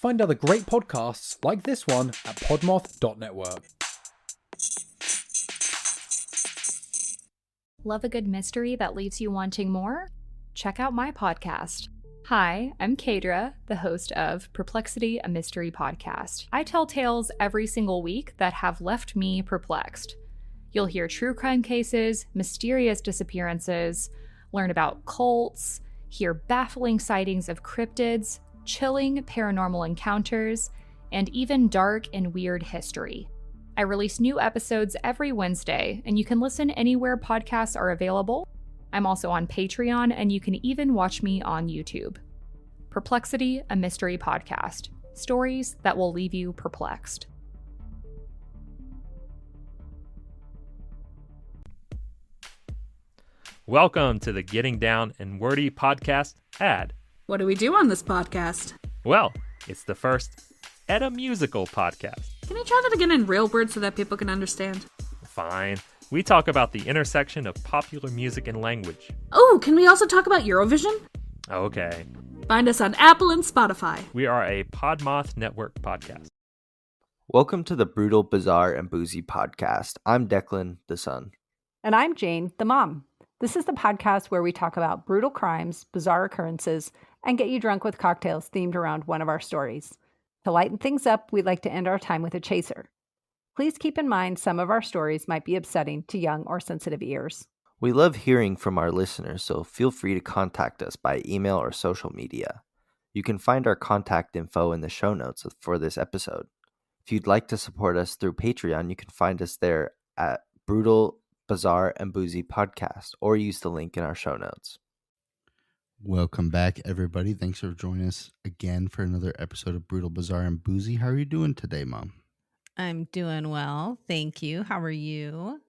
Find other great podcasts like this one at podmoth.network. Love a good mystery that leaves you wanting more? Check out my podcast. Hi, I'm Kadra, the host of Perplexity, a mystery podcast. I tell tales every single week that have left me perplexed. You'll hear true crime cases, mysterious disappearances, learn about cults, hear baffling sightings of cryptids, chilling paranormal encounters, and even dark and weird history. I release new episodes every Wednesday, and you can listen anywhere podcasts are available. I'm also on Patreon, and you can even watch me on YouTube. Perplexity, a mystery podcast. Stories that will leave you perplexed. Welcome to the Getting Down and Wordy podcast ad. What do we do on this podcast? Well, it's the first Edda musical podcast. Can you try that again in real words so that people can understand? Fine. We talk about the intersection of popular music and language. Oh, can we also talk about Eurovision? Okay. Find us on Apple and Spotify. We are a Podmoth Network podcast. Welcome to the Brutal, Bizarre, and Boozy podcast. I'm Deklan, the son. And I'm Jane, the mom. This is the podcast where we talk about brutal crimes, bizarre occurrences, and get you drunk with cocktails themed around one of our stories. To lighten things up, we'd like to end our time with a chaser. Please keep in mind some of our stories might be upsetting to young or sensitive ears. We love hearing from our listeners, so feel free to contact us by email or social media. You can find our contact info in the show notes for this episode. If you'd like to support us through Patreon, you can find us there at Brutal, Bizarre, and Boozy podcast, or use the link in our show notes. Welcome back, everybody. Thanks for joining us again for another episode of Brutal, Bizarre, and Boozy. How are you doing today, Mom? I'm doing well. Thank you. How are you?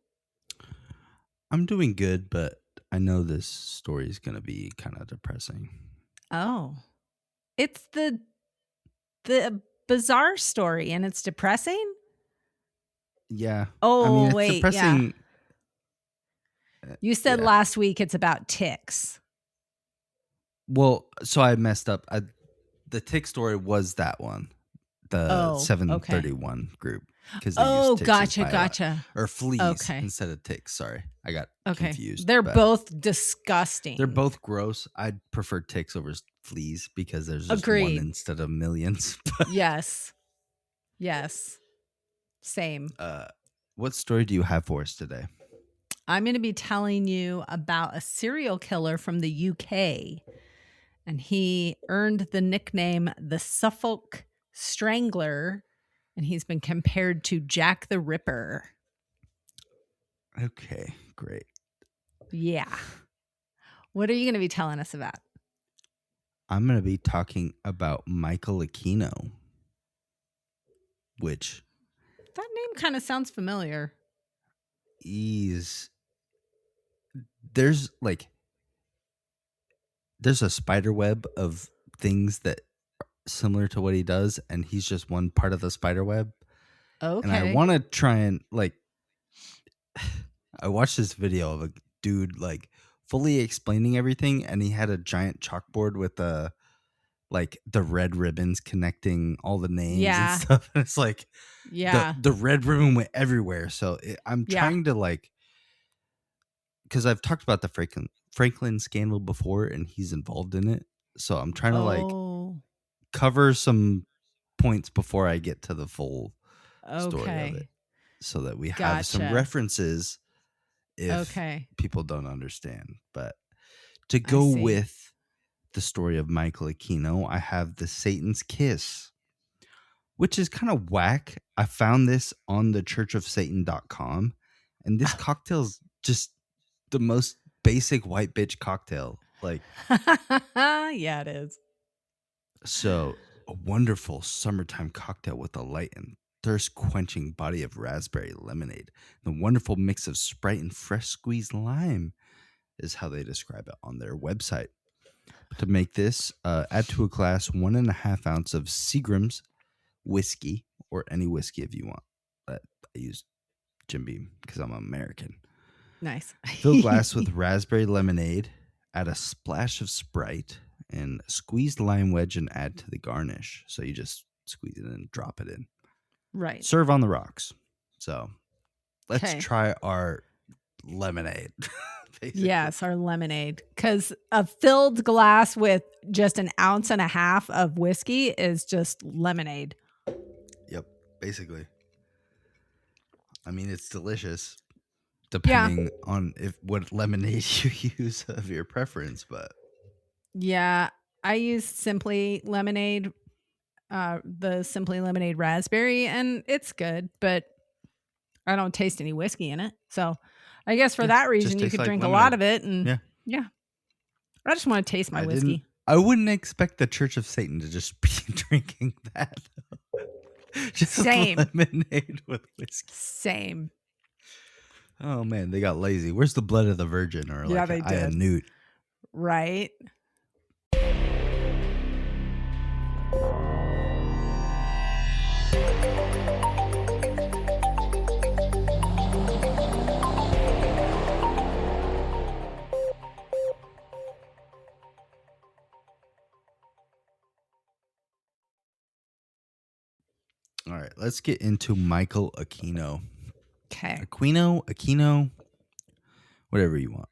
I'm doing good, but I know this story is going to be kind of depressing. Oh, it's the bizarre story and it's depressing? Yeah. Oh, I mean, it's wait. depressing. Yeah. You said last week it's about ticks. Well, so I messed up. The tick story was that one, the 731 group. Oh, gotcha. Or fleas instead of ticks. Sorry, I got confused. They're both disgusting. They're both gross. I'd prefer ticks over fleas because there's just one instead of millions. Yes. Same. What story do you have for us today? I'm going to be telling you about a serial killer from the UK. And he earned the nickname the Suffolk Strangler. And he's been compared to Jack the Ripper. Okay, great. Yeah. What are you going to be telling us about? I'm going to be talking about Michael Aquino. Which... that name kind of sounds familiar. There's a spider web of things that are similar to what he does, and he's just one part of the spider web. Okay. And I want to try and I watched this video of a dude fully explaining everything, and he had a giant chalkboard with the red ribbons connecting all the names and stuff. And it's the red ribbon went everywhere. So I'm trying to because I've talked about the Franklin scandal before, and he's involved in it. So I'm trying to cover some points before I get to the full story of it, so that we have some references if people don't understand. But to go with the story of Michael Aquino, I have the Satan's Kiss, which is kind of whack. I found this on the churchofsatan.com, and this cocktail's just the most basic white bitch cocktail. Yeah, it is. So a wonderful summertime cocktail with a light and thirst quenching body of raspberry lemonade. The wonderful mix of Sprite and fresh squeezed lime is how they describe it on their website. To make this, add to a glass 1.5 ounce of Seagram's whiskey, or any whiskey if you want. But I use Jim Beam because I'm American. Nice. Fill glass with raspberry lemonade. Add a splash of Sprite and squeeze the lime wedge and add to the garnish. So you just squeeze it and drop it in. Right. Serve on the rocks. So let's 'Kay. try our lemonade. Basically. Yes, our lemonade. Because a filled glass with just 1.5 ounces of whiskey is just lemonade. Yep, basically. I mean, it's delicious, depending on what lemonade you use of your preference. But Yeah, I use Simply Lemonade, the Simply Lemonade raspberry, and it's good, but I don't taste any whiskey in it. So I guess for that reason, you tastes could like drink lemonade. a lot of it. And Yeah. I just want to taste my whiskey. I wouldn't expect the Church of Satan to just be drinking that. Just Same. lemonade with whiskey. Same. Oh man, they got lazy. Where's the blood of the virgin? Or Yeah, like they an eye of did. newt? Right. All right, let's get into Michael Aquino. Okay. Aquino, whatever you want.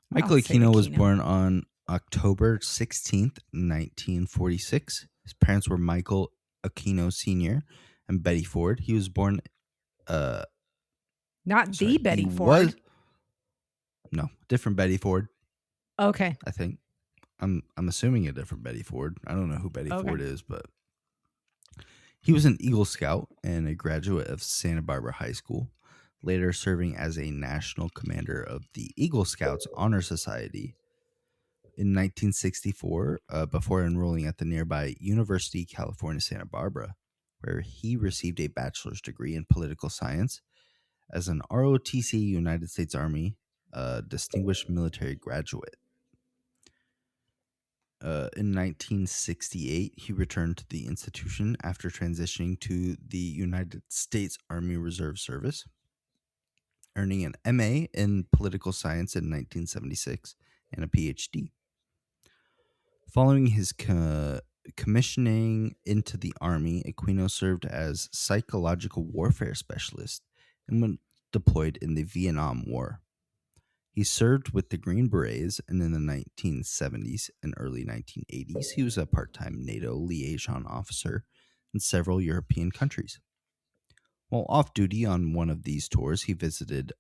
Michael I'll say Aquino was Aquino. born on October 16th, 1946. His parents were Michael Aquino Sr. and Betty Ford. He was born Not sorry, the Betty he Ford. No, different Betty Ford, Okay. I think. I'm assuming a different Betty Ford. I don't know who Betty Okay. Ford is, but he was an Eagle Scout and a graduate of Santa Barbara High School, later serving as a national commander of the Eagle Scouts Honor Society. In 1964, before enrolling at the nearby University of California, Santa Barbara, where he received a bachelor's degree in political science as an ROTC United States Army distinguished military graduate. In 1968, he returned to the institution after transitioning to the United States Army Reserve Service, earning an MA in political science in 1976 and a PhD. Following his commissioning into the Army, Aquino served as psychological warfare specialist and went deployed in the Vietnam War. He served with the Green Berets, and in the 1970s and early 1980s, he was a part-time NATO liaison officer in several European countries. While off duty on one of these tours, he visited,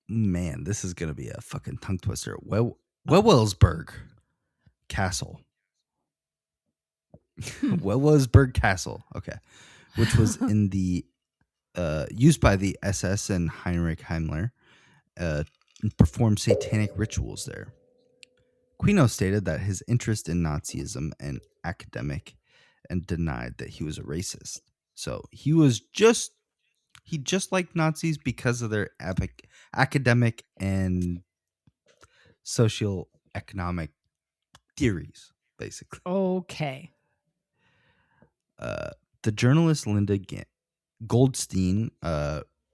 man, this is going to be a fucking tongue twister. Wewelsburg Castle. Wewelsburg Castle, okay, which was in the used by the SS and Heinrich Himmler, and performed satanic rituals there. Aquino stated that his interest in Nazism and academic, and denied that he was a racist. So he just liked Nazis because of their academic and socioeconomic theories, basically. Okay. The journalist Linda Goldstein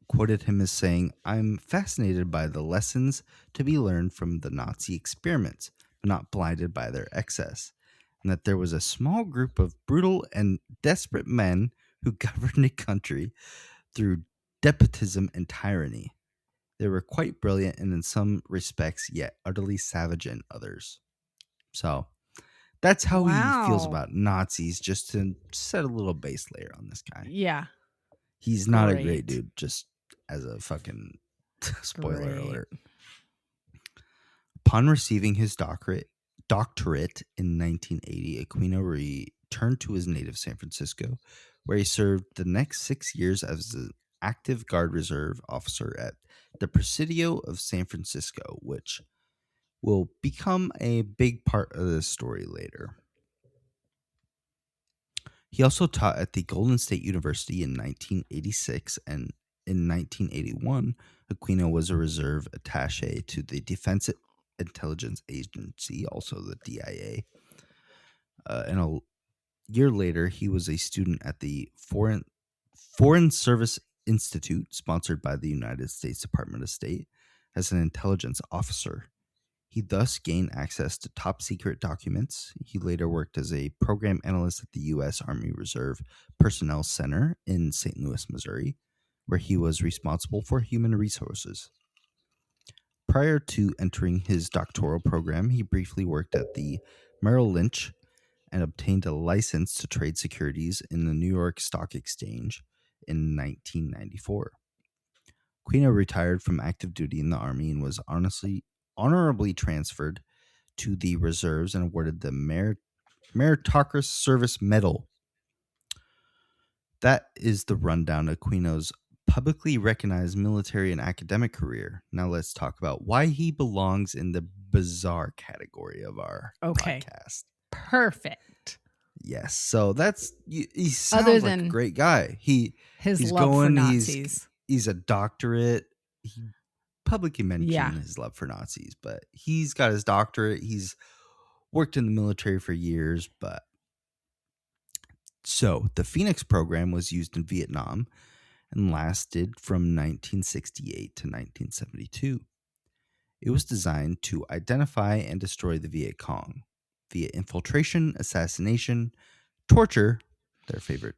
quoted him as saying, "I'm fascinated by the lessons to be learned from the Nazi experiments, but not blinded by their excess, and that there was a small group of brutal and desperate men who governed a country through despotism and tyranny. They were quite brilliant and in some respects, yet utterly savage in others." So that's how he feels Wow. about Nazis, just to set a little base layer on this guy. Yeah. He's not a great Great. dude, just as a fucking spoiler Great. alert. Upon receiving his doctorate in 1980, Aquino returned to his native San Francisco, where he served the next 6 years as an active Guard Reserve officer at the Presidio of San Francisco, which will become a big part of this story later. He also taught at the Golden State University in 1986, and in 1981, Aquino was a reserve attaché to the Defense Intelligence Agency, also the DIA. And a year later, he was a student at the Foreign Service Institute, sponsored by the United States Department of State, as an intelligence officer. He thus gained access to top secret documents. He later worked as a program analyst at the U.S. Army Reserve Personnel Center in St. Louis, Missouri, where he was responsible for human resources. Prior to entering his doctoral program, he briefly worked at the Merrill Lynch and obtained a license to trade securities in the New York Stock Exchange in 1994. Aquino retired from active duty in the Army and was honorably transferred to the reserves and awarded the Meritorious Service Medal. That is the rundown of Aquino's publicly recognized military and academic career. Now let's talk about why he belongs in the bizarre category of our podcast. Perfect. Yes. So that's he sounds Other like than a great guy. He's love for going, Nazis. He's a doctorate. He publicly mentioned Yeah. his love for Nazis, but he's got his doctorate. He's worked in the military for years, but so the Phoenix program was used in Vietnam and lasted from 1968 to 1972. It was designed to identify and destroy the Viet Cong via infiltration, assassination, torture, their favorite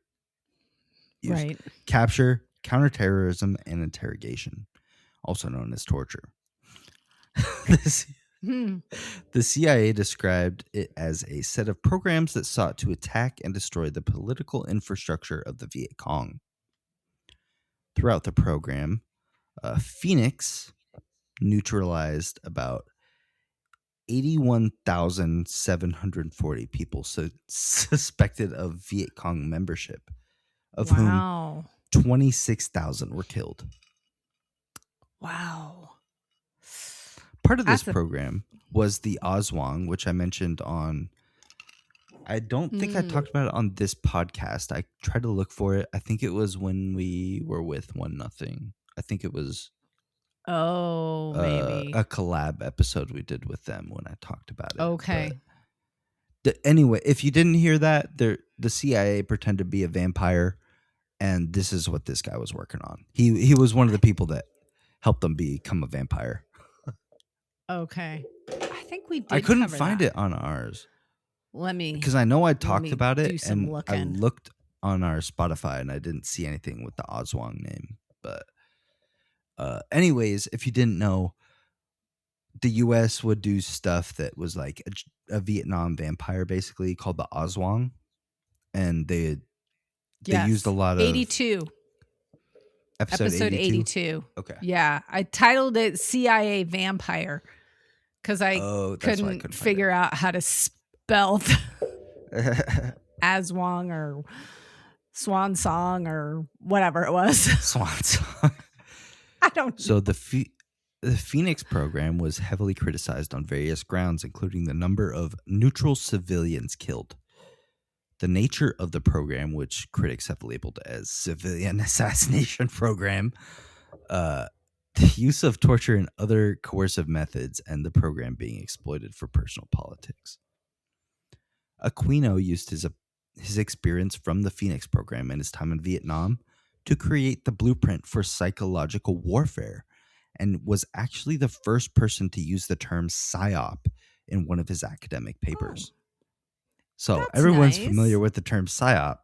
use, Right. capture, counterterrorism, and interrogation, also known as torture. The CIA described it as a set of programs that sought to attack and destroy the political infrastructure of the Viet Cong. Throughout the program, Phoenix neutralized about 81,740 people suspected of Viet Cong membership, of whom 26,000 were killed. Wow. Part of this program was the Oswang, which I mentioned on... I don't think I talked about it on this podcast. I tried to look for it. I think it was when we were with 1-0. I think it was maybe a collab episode we did with them when I talked about it. Okay. Anyway, if you didn't hear that, the CIA pretended to be a vampire, and this is what this guy was working on. He was one of the people that helped them become a vampire. Okay. I think we did. I couldn't find it on ours. Because I know I talked about it, and I looked on our Spotify, and I didn't see anything with the Oswang name. But anyways, if you didn't know, the U.S. would do stuff that was like a Vietnam vampire, basically, called the Oswang. And they used a lot of... 82. Episode 82. Okay. Yeah. I titled it CIA Vampire because I couldn't figure out how to spell Aswang or Swan Song or whatever it was. Swan Song. I don't know. So the Phoenix program was heavily criticized on various grounds, including the number of neutral civilians killed. The nature of the program, which critics have labeled as civilian assassination program, the use of torture and other coercive methods, and the program being exploited for personal politics. Aquino used his experience from the Phoenix program and his time in Vietnam to create the blueprint for psychological warfare, and was actually the first person to use the term psyop in one of his academic papers. So that's everyone's nice. familiar with the term psyop.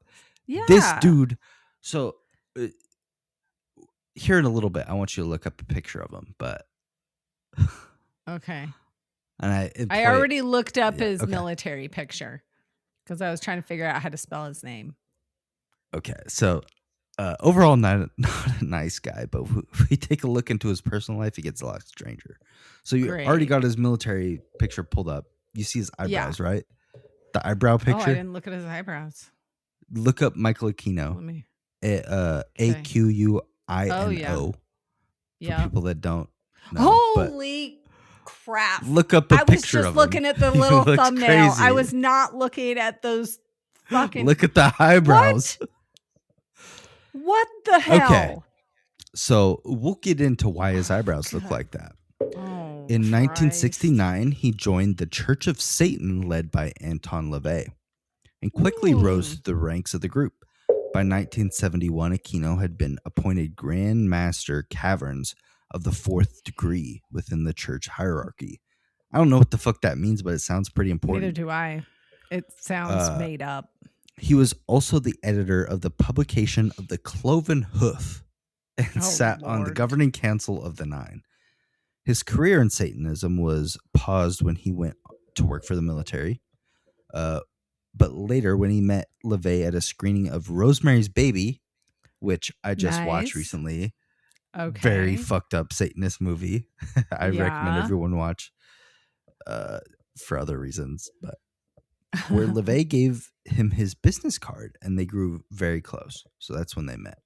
Yeah. This dude. So here in a little bit, I want you to look up a picture of him. But okay. And I already looked up his military picture because I was trying to figure out how to spell his name. Okay, so overall, not a nice guy, but if we take a look into his personal life, he gets a lot stranger. So you already got his military picture pulled up. You see his eyebrows, right? The eyebrow picture. Oh, I didn't look at his eyebrows. Look up Michael Aquino. Let me. Aquino. Yeah. For people that don't know. Holy crap. Look up a picture of him. I was just looking at the little thumbnail. Crazy. I was not looking at those fucking... Look at the eyebrows. What the hell? Okay. So we'll get into why his eyebrows look like that. In 1969, he joined the Church of Satan led by Anton LaVey and quickly rose to the ranks of the group. By 1971, Aquino had been appointed Grand Master Caverns of the fourth degree within the church hierarchy. I don't know what the fuck that means, but it sounds pretty important. Neither do I. It sounds made up. He was also the editor of the publication of the Cloven Hoof and sat on the governing council of the Nine. His career in Satanism was paused when he went to work for the military. But later, when he met LaVey at a screening of Rosemary's Baby, which I just watched recently, very fucked up Satanist movie. I recommend everyone watch for other reasons. But where LaVey gave him his business card, and they grew very close. So that's when they met.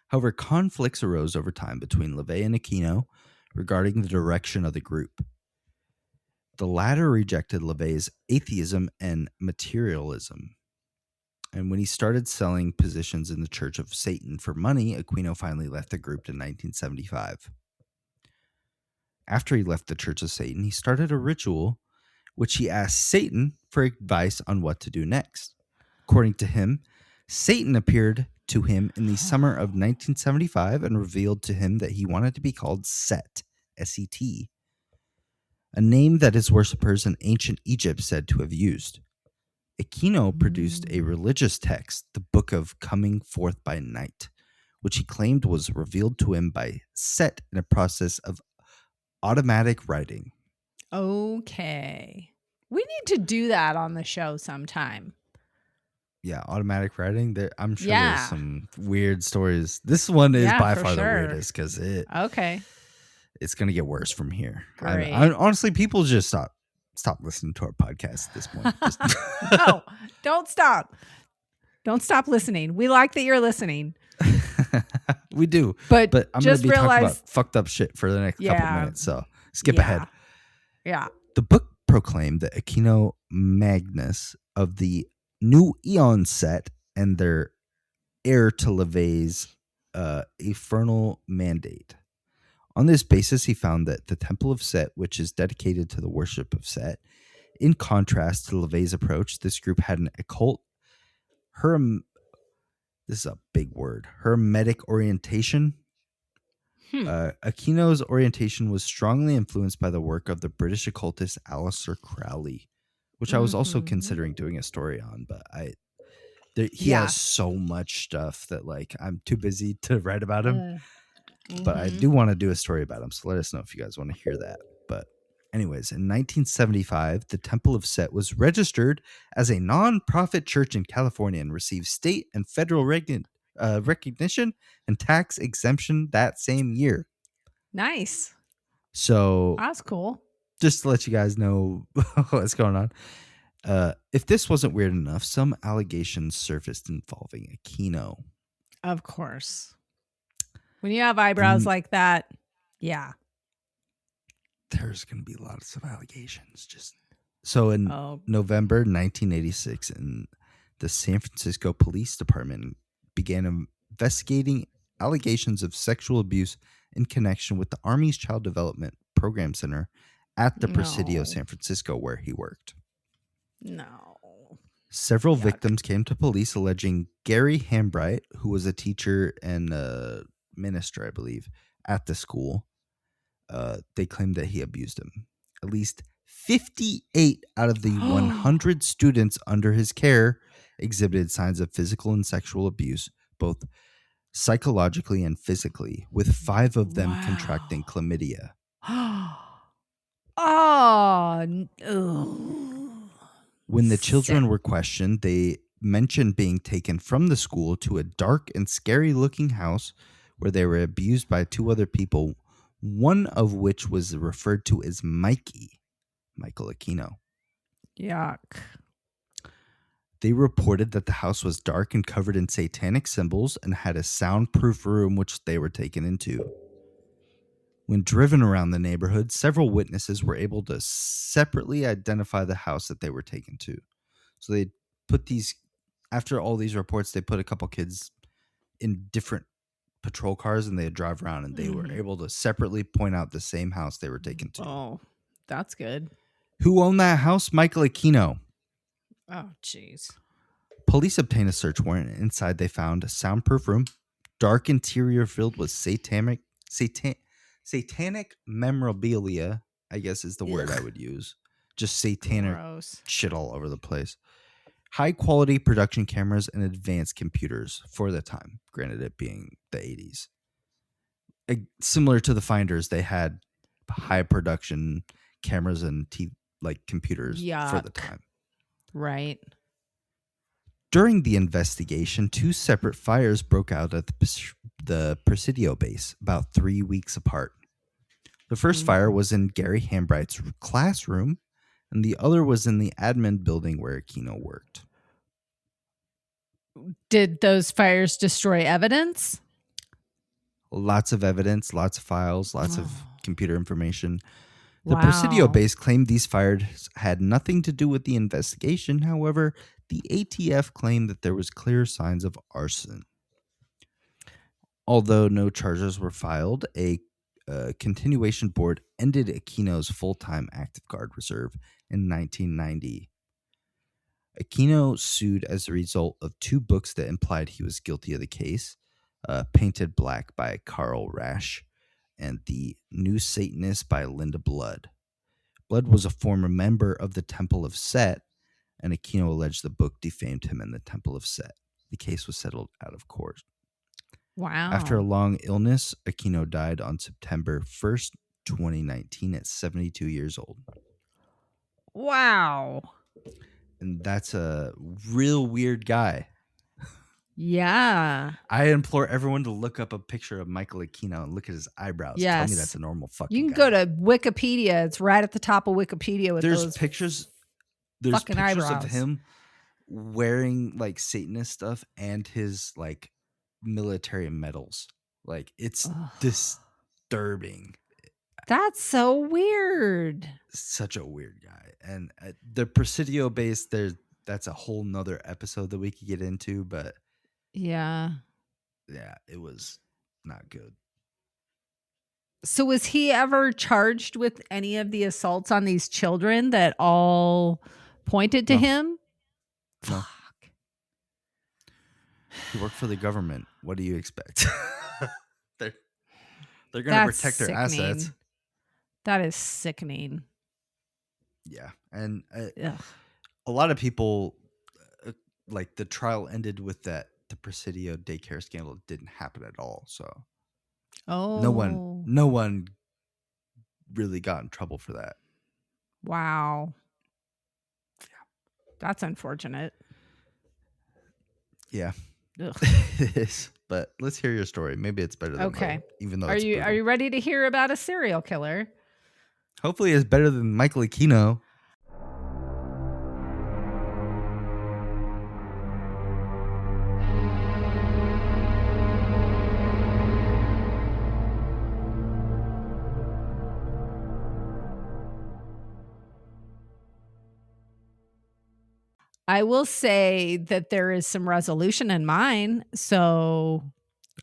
However, conflicts arose over time between LaVey and Aquino regarding the direction of the group. The latter rejected LaVey's atheism and materialism. And when he started selling positions in the Church of Satan for money, Aquino finally left the group in 1975. After he left the Church of Satan, he started a ritual which he asked Satan for advice on what to do next. According to him, Satan appeared to him in the summer of 1975 and revealed to him that he wanted to be called Set, S-E-T, a name that his worshippers in ancient Egypt said to have used. Aquino produced a religious text, the Book of Coming Forth by Night, which he claimed was revealed to him by Set in a process of automatic writing. Okay. We need to do that on the show sometime. Yeah, automatic writing. I'm sure there's some weird stories. This one is by far the weirdest because it's going to get worse from here. I honestly, people just stop listening to our podcast at this point. No, don't stop. Don't stop listening. We like that you're listening. We do. But I'm going to be talking about fucked up shit for the next couple minutes. So skip ahead. Yeah. The book proclaimed that Aquino Magnus of the New Eon Set and their heir to LaVey's infernal mandate. On this basis, he found that the Temple of Set, which is dedicated to the worship of Set, in contrast to LaVey's approach, this group had an occult, this is a big word, hermetic orientation. Aquino's orientation was strongly influenced by the work of the British occultist Aleister Crowley, which I was also considering doing a story on, but he has so much stuff that I'm too busy to write about him. But I do want to do a story about him, so let us know if you guys want to hear that. But anyways, in 1975, the Temple of Set was registered as a non-profit church in California and received state and federal recognition and tax exemption that same year. Nice. So that's cool. Just to let you guys know what's going on. If this wasn't weird enough, some allegations surfaced involving Aquino. Of course. When you have eyebrows like that, yeah. There's going to be lots of allegations. So in November 1986, the San Francisco Police Department began investigating allegations of sexual abuse in connection with the Army's Child Development Program Center at the Presidio San Francisco, where he worked. Several victims came to police alleging Gary Hambright, who was a teacher and a minister, I believe, at the school. They claimed that he abused him. At least 58 out of the 100 students under his care exhibited signs of physical and sexual abuse, both psychologically and physically, with 5 of them contracting chlamydia. When the children were questioned, they mentioned being taken from the school to a dark and scary looking house where they were abused by 2 other people, one of which was referred to as Michael Aquino. Yuck. They reported that the house was dark and covered in satanic symbols and had a soundproof room which they were taken into. When driven around the neighborhood, several witnesses were able to separately identify the house that they were taken to. So they put after all these reports, they put a couple kids in different patrol cars and they drive around and they were able to separately point out the same house they were taken to. Oh, that's good. Who owned that house? Michael Aquino. Oh, jeez. Police obtained a search warrant. Inside, they found a soundproof room, dark interior filled with satanic satanic memorabilia, I guess is the word I would use. Just satanic Gross. shit all over the place. High quality production cameras and advanced computers for the time, granted it being the 80s. Similar to the Finders, they had high production cameras and computers for the Yuck. time. Right. During the investigation, 2 separate fires broke out at the Presidio base about 3 weeks apart. The first fire was in Gary Hambright's classroom, and the other was in the admin building where Aquino worked. Did those fires destroy evidence? Lots of evidence, lots of files, lots of computer information. The Wow. Presidio base claimed these fires had nothing to do with the investigation. However, the ATF claimed that there was clear signs of arson. Although no charges were filed, a continuation board ended Aquino's full-time active guard reserve in 1990. Aquino sued as a result of 2 books that implied he was guilty of the case, Painted Black by Carl Rasch and The New Satanist by Linda Blood. Blood was a former member of the Temple of Set, and Aquino alleged the book defamed him in the Temple of Set. The case was settled out of court. Wow. After a long illness, Aquino died on September 1st, 2019 at 72 years old. Wow. And that's a real weird guy. Yeah. I implore everyone to look up a picture of Michael Aquino and look at his eyebrows. Tell me Yes. that's a normal fucking You can guy. go to Wikipedia. It's right at the top of Wikipedia with There's those pictures. There's fucking pictures eyebrows. of him wearing like Satanist stuff and his like military medals. Like it's disturbing. That's so weird. Such a weird guy. And the Presidio base, that's a whole nother episode that we could get into, but Yeah. yeah, it was not good. So was he ever charged with any of the assaults on these children that all pointed to No. him? No. Fuck. He worked for the government. What do you expect? they're going to That's protect their sickening. assets. That is sickening. Yeah. And Ugh. a lot of people, like the trial ended with that the Presidio daycare scandal didn't happen at all. So Oh. no one really got in trouble for that. Wow. That's unfortunate. Yeah. Ugh. It is. But let's hear your story. Maybe it's better than Okay. mine, even though Are it's you brutal. ready to hear about a serial killer? Hopefully it's better than Michael Aquino. I will say that there is some resolution in mine. So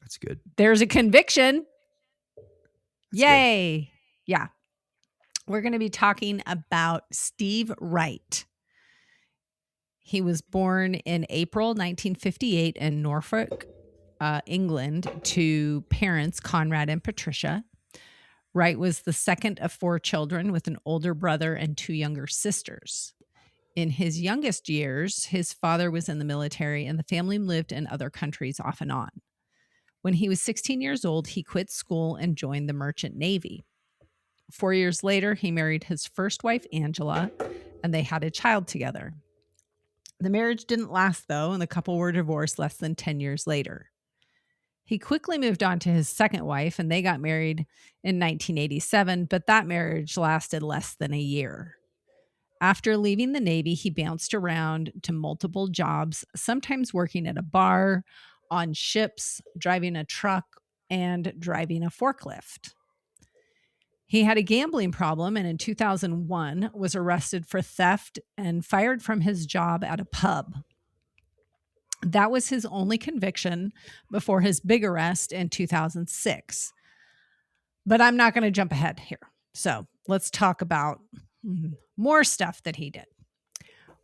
That's good. there's a conviction. That's Yay. Yeah. We're going to be talking about Steve Wright. He was born in April 1958 in Norfolk, England, to parents Conrad and Patricia. Wright was the second of 4 children with an older brother and 2 younger sisters. In his youngest years, his father was in the military and the family lived in other countries off and on. When he was 16 years old, he quit school and joined the Merchant Navy. 4 years later, he married his first wife, Angela, and they had a child together. The marriage didn't last, though, and the couple were divorced less than 10 years later. He quickly moved on to his second wife, and they got married in 1987, but that marriage lasted less than a year. After leaving the Navy, he bounced around to multiple jobs, sometimes working at a bar, on ships, driving a truck, and driving a forklift. He had a gambling problem and in 2001 was arrested for theft and fired from his job at a pub. That was his only conviction before his big arrest in 2006. But I'm not going to jump ahead here. So let's talk about more stuff that he did.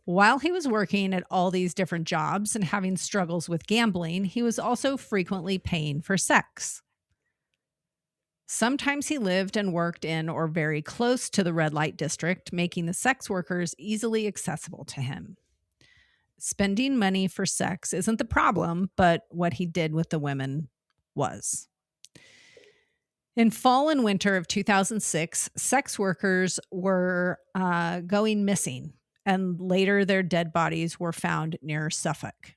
While he was working at all these different jobs and having struggles with gambling, he was also frequently paying for sex. Sometimes he lived and worked in or very close to the red light district, making the sex workers easily accessible to him. Spending money for sex isn't the problem, but what he did with the women was. In fall and winter of 2006, sex workers were going missing, and later their dead bodies were found near Suffolk.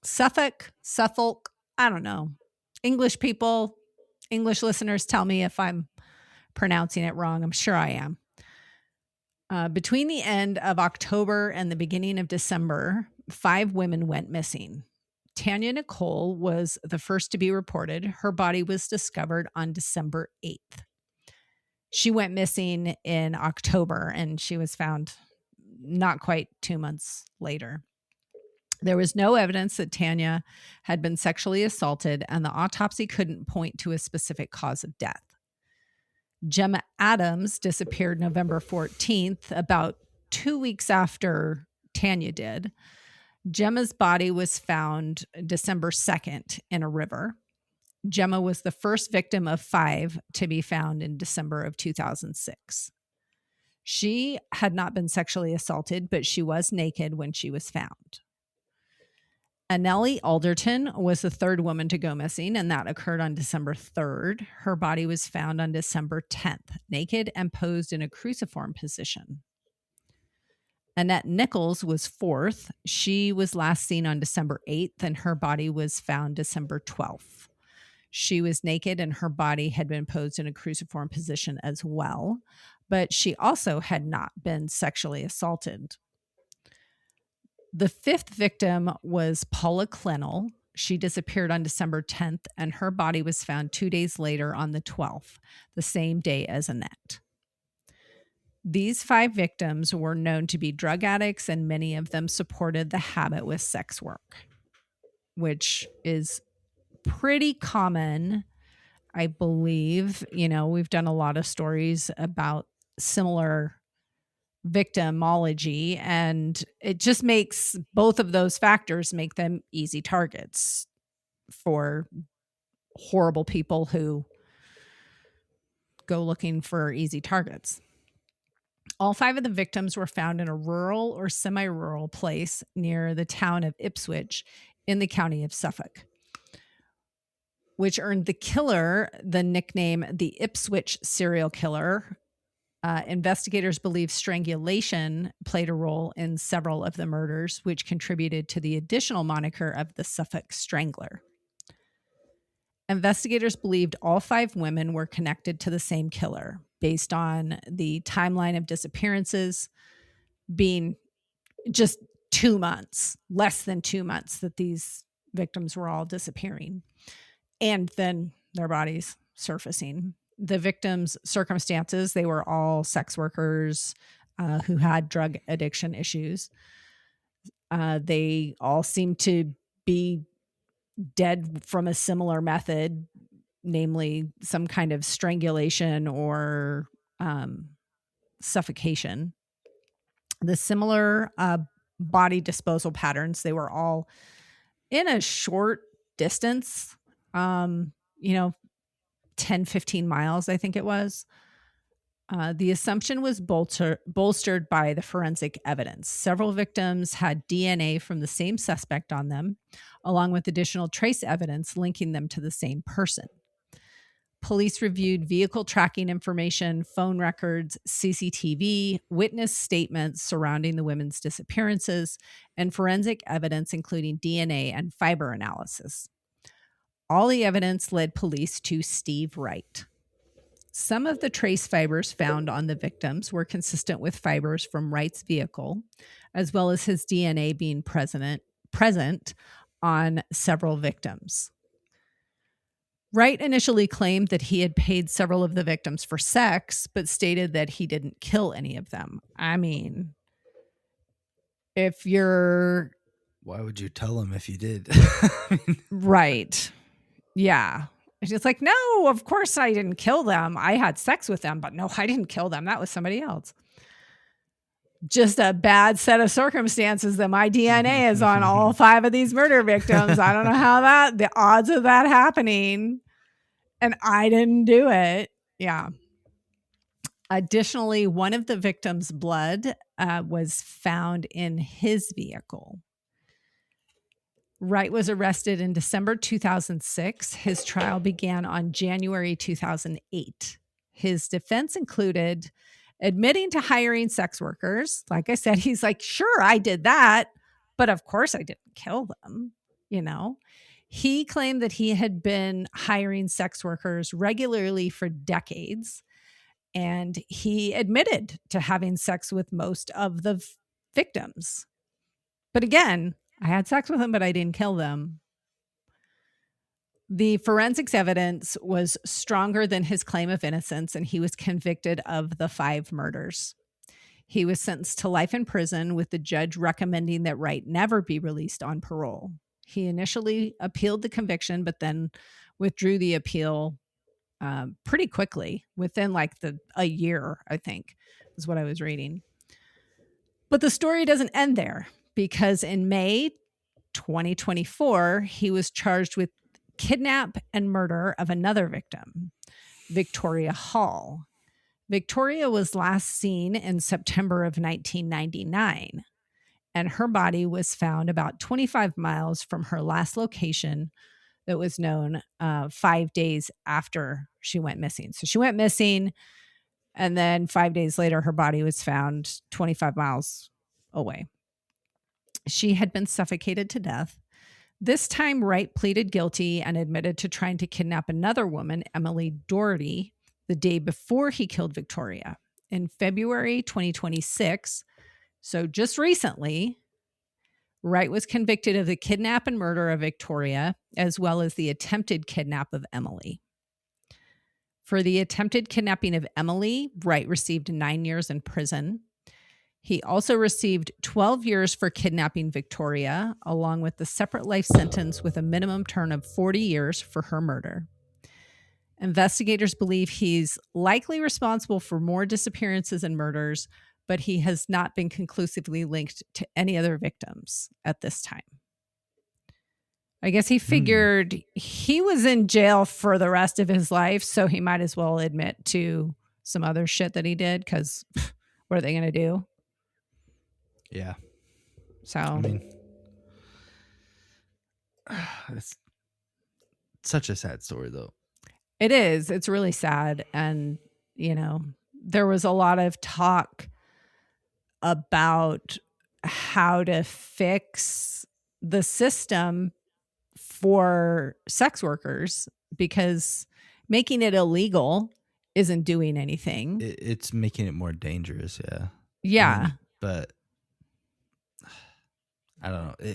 Suffolk, I don't know. English people, English listeners, tell me if I'm pronouncing it wrong. I'm sure I am. Between the end of October and the beginning of December, 5 women went missing. Tanya Nicole was the first to be reported. Her body was discovered on December 8th. She went missing in October, and she was found not quite 2 months later. There was no evidence that Tanya had been sexually assaulted, and the autopsy couldn't point to a specific cause of death. Gemma Adams disappeared November 14th, about 2 weeks after Tanya did. Gemma's body was found December 2nd in a river. Gemma was the first victim of 5 to be found in December of 2006. She had not been sexually assaulted, but she was naked when she was found. Anneli Alderton was the 3rd woman to go missing, and that occurred on December 3rd. Her body was found on December 10th, naked and posed in a cruciform position. Annette Nichols was 4th. She was last seen on December 8th, and her body was found December 12th. She was naked, and her body had been posed in a cruciform position as well, but she also had not been sexually assaulted. The 5th victim was Paula Clennell. She disappeared on December 10th, and her body was found 2 days later on the 12th, the same day as Annette. These 5 victims were known to be drug addicts, and many of them supported the habit with sex work, which is pretty common, I believe. You know, we've done a lot of stories about similar victimology, and it just makes both of those factors make them easy targets for horrible people who go looking for easy targets. All 5 of the victims were found in a rural or semi-rural place near the town of Ipswich in the county of Suffolk, which earned the killer the nickname the Ipswich serial killer. Investigators believe strangulation played a role in several of the murders, which contributed to the additional moniker of the Suffolk Strangler. Investigators believed all 5 women were connected to the same killer based on the timeline of disappearances being just 2 months, less than 2 months that these victims were all disappearing, and then their bodies surfacing. The victims' circumstances, they were all sex workers who had drug addiction issues. They all seemed to be dead from a similar method, namely some kind of strangulation or suffocation. The similar body disposal patterns, they were all in a short distance, 10, 15 miles, I think it was. The assumption was bolstered by the forensic evidence. Several victims had DNA from the same suspect on them, along with additional trace evidence linking them to the same person. Police reviewed vehicle tracking information, phone records, CCTV, witness statements surrounding the women's disappearances, and forensic evidence, including DNA and fiber analysis. All the evidence led police to Steve Wright. Some of the trace fibers found on the victims were consistent with fibers from Wright's vehicle, as well as his DNA being present on several victims. Wright initially claimed that he had paid several of the victims for sex, but stated that he didn't kill any of them. I mean, if you're... Why would you tell him if you did? Right. Yeah. It's like, no, of course I didn't kill them. I had sex with them, but no, I didn't kill them. That was somebody else. Just a bad set of circumstances that my DNA is on all 5 of these murder victims. I don't know how the odds of that happening And I didn't do it. Yeah. Additionally, one of the victims' blood was found in his vehicle. Wright was arrested in December 2006. His trial began on January 2008. His defense included admitting to hiring sex workers. Like I said, he's like, sure, I did that, but of course I didn't kill them, you know. He claimed that he had been hiring sex workers regularly for decades, and he admitted to having sex with most of the victims. But again, I had sex with them, but I didn't kill them. The forensics evidence was stronger than his claim of innocence, and he was convicted of the 5 murders. He was sentenced to life in prison, with the judge recommending that Wright never be released on parole. He initially appealed the conviction, but then withdrew the appeal pretty quickly, within like a year, I think, is what I was reading. But the story doesn't end there, because in May 2024, he was charged with kidnap and murder of another victim, Victoria Hall. Victoria was last seen in September of 1999, and her body was found about 25 miles from her last location that was known 5 days after she went missing. So she went missing, and then 5 days later, her body was found 25 miles away. She had been suffocated to death. This time, Wright pleaded guilty and admitted to trying to kidnap another woman, Emily Doherty, the day before he killed Victoria. In February 2026, so just recently, Wright was convicted of the kidnap and murder of Victoria, as well as the attempted kidnap of Emily. For the attempted kidnapping of Emily, Wright received 9 years in prison. He also received 12 years for kidnapping Victoria, along with the separate life sentence with a minimum term of 40 years for her murder. Investigators believe he's likely responsible for more disappearances and murders, but he has not been conclusively linked to any other victims at this time. I guess he figured he was in jail for the rest of his life, so he might as well admit to some other shit that he did, because what are they going to do? Yeah. So, I mean, it's such a sad story, though. it is. It's really sad. And, you know, there was a lot of talk about how to fix the system for sex workers, because making it illegal isn't doing anything. It's making it more dangerous. Yeah. Yeah. But I don't know.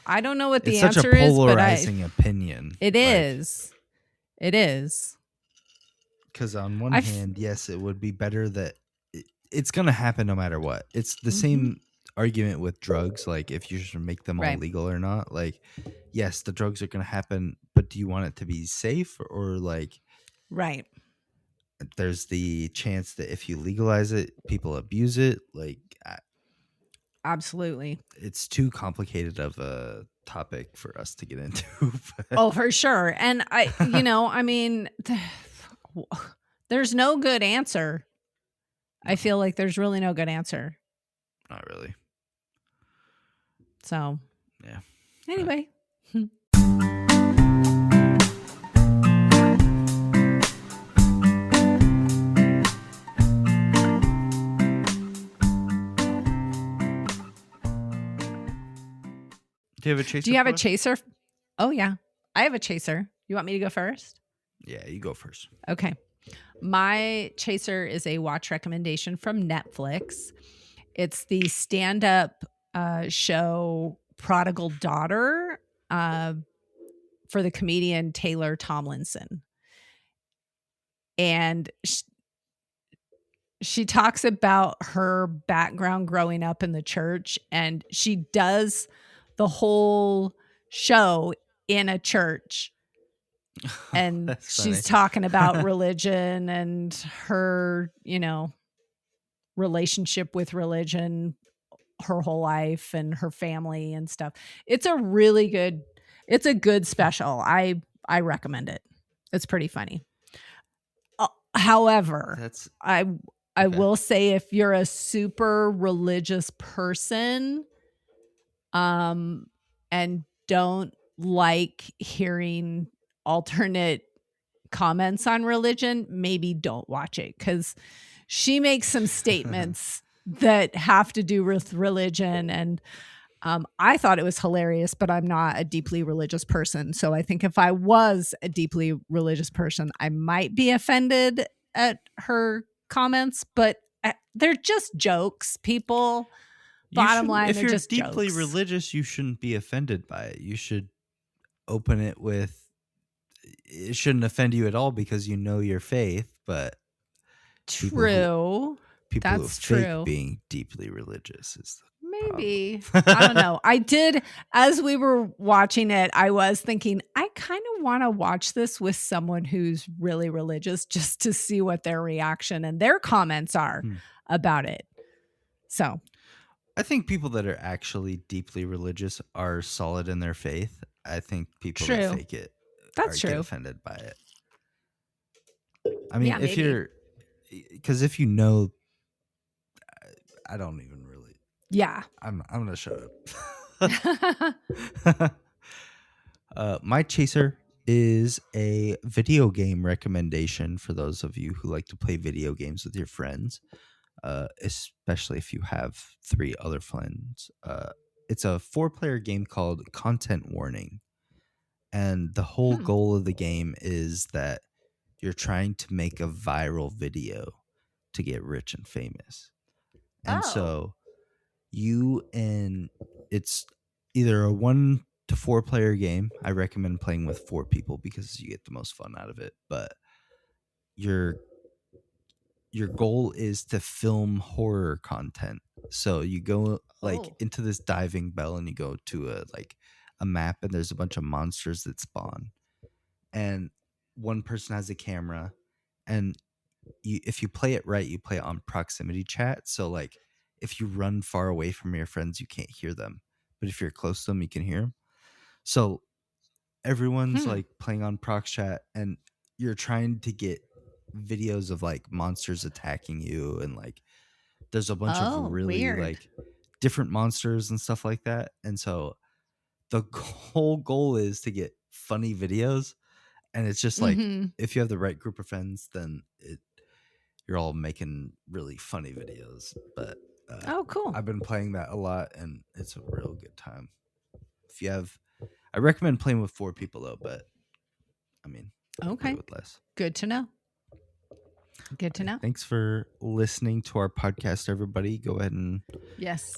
I don't know what the it's answer such a is, but polarizing opinion. It is. It is. Because on one hand, yes, it would be better that it's going to happen no matter what. It's the same argument with drugs. Like, if you should make them all legal or not. Like, yes, the drugs are going to happen, but do you want it to be safe, or like, right? There's the chance that if you legalize it, people abuse it. Like, absolutely, it's too complicated of a topic for us to get into. Oh, for sure. And I mean, there's no good answer. I feel like there's really no good answer. Not really. So, yeah. Anyway. Do you have a chaser? Do you have a chaser? Oh, yeah. I have a chaser. You want me to go first? Yeah, you go first. Okay. My chaser is a watch recommendation from Netflix. It's the stand-up show Prodigal Daughter for the comedian Taylor Tomlinson. And she talks about her background growing up in the church, and she does the whole show in a church. And she's talking about religion and her, relationship with religion her whole life and her family and stuff. It's a good special. I recommend it. It's pretty funny. However, That's I okay. will say if you're a super religious person, and don't like hearing alternate comments on religion, maybe don't watch it, because she makes some statements that have to do with religion. And I thought it was hilarious, but I'm not a deeply religious person. So I think if I was a deeply religious person, I might be offended at her comments, but they're just jokes, people. Bottom line, if they're you're just deeply jokes. religious, you shouldn't be offended by it. You should open it with, it shouldn't offend you at all because you know your faith. But True. people who That's fake true. being deeply religious is the Maybe. problem. I don't know. I did, as we were watching it, I was thinking, I kind of want to watch this with someone who's really religious just to see what their reaction and their comments are about it. So I think people that are actually deeply religious are solid in their faith. I think people that True. fake it That's get true. offended by it. I mean, Yeah, if maybe. you're, because if you know, I don't even really. Yeah. I'm gonna shut up. My chaser is a video game recommendation for those of you who like to play video games with your friends, especially if you have 3 other friends. It's a 4-player game called Content Warning, and the whole goal of the game is that you're trying to make a viral video to get rich and famous. And so it's either a 1 to 4 player game. I recommend playing with 4 people because you get the most fun out of it. But your goal is to film horror content. So you go into this diving bell and you go to a map, and there's a bunch of monsters that spawn. And one person has a camera, and if you play it right, you play it on proximity chat. So if you run far away from your friends, you can't hear them. But if you're close to them, you can hear them. So everyone's playing on prox chat, and you're trying to get videos of monsters attacking you, and there's a bunch of really weird. Different monsters and stuff like that. And so the whole goal is to get funny videos. And it's just if you have the right group of friends, then you're all making really funny videos. But cool. I've been playing that a lot, and it's a real good time. I recommend playing with 4 people though, but I mean, play with less. Good to know. Good to know. Thanks for listening to our podcast, everybody. Go ahead and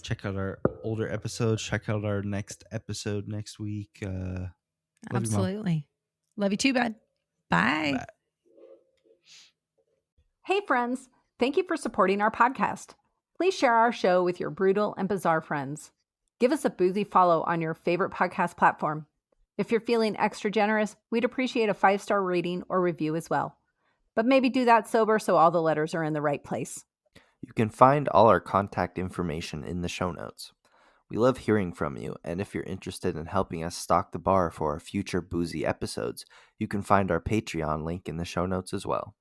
check out our older episodes. Check out our next episode next week. Absolutely. Love you too, bud. Bye. Bye. Hey, friends. Thank you for supporting our podcast. Please share our show with your brutal and bizarre friends. Give us a Boozy follow on your favorite podcast platform. If you're feeling extra generous, we'd appreciate a 5-star rating or review as well. But maybe do that sober so all the letters are in the right place. You can find all our contact information in the show notes. We love hearing from you, and if you're interested in helping us stock the bar for our future Boozy episodes, you can find our Patreon link in the show notes as well.